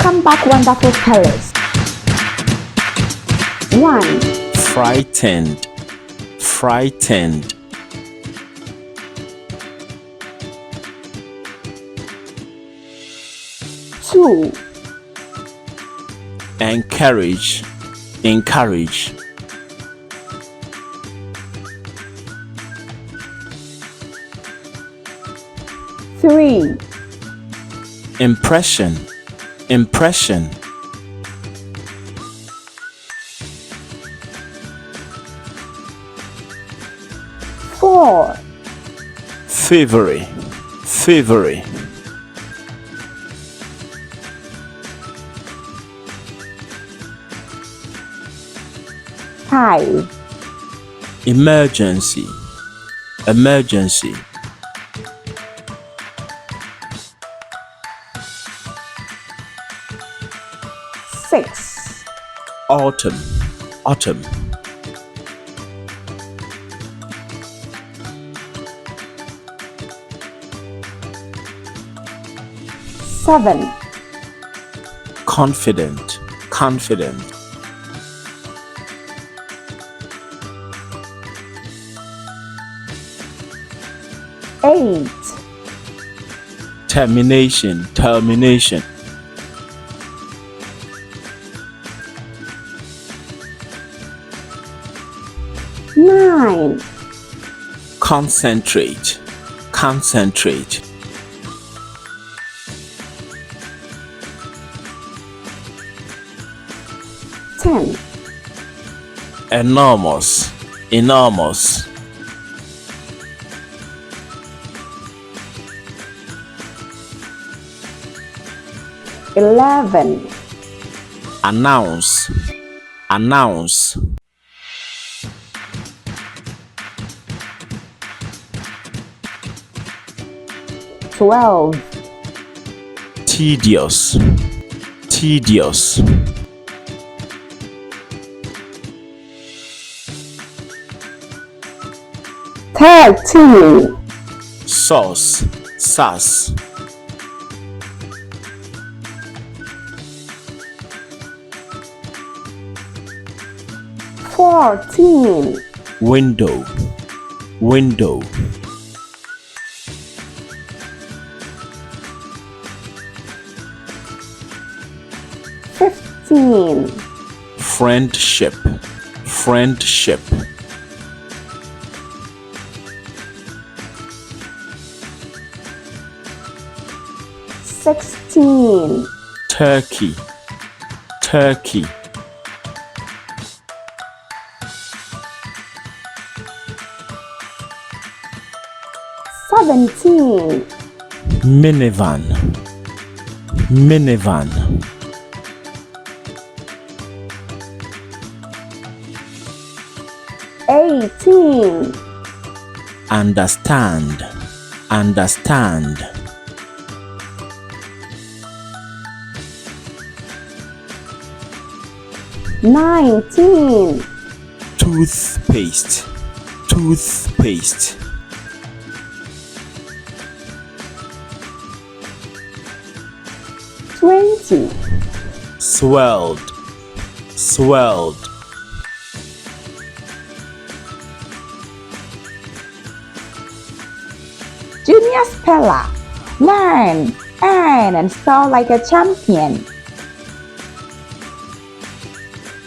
Welcome back, wonderful fellas. 1, frightened, frightened, 2, encourage, encourage, 3, impression, impression, 4, favory, favory, 5, emergency, emergency, 6, autumn, autumn, 7, confident, confident, 8, termination, termination, 9, concentrate, concentrate, 10, enormous, enormous, 11, announce, announce, 12, tedious, tedious, 13, sauce, sauce, 14, window, window, 15, friendship, friendship, 16, turkey, turkey, 17, minivan, minivan, 18, understand, understand, 19, toothpaste, toothpaste, 20, swelled, swelled, Junior Speller. Learn, earn, and spell like a champion.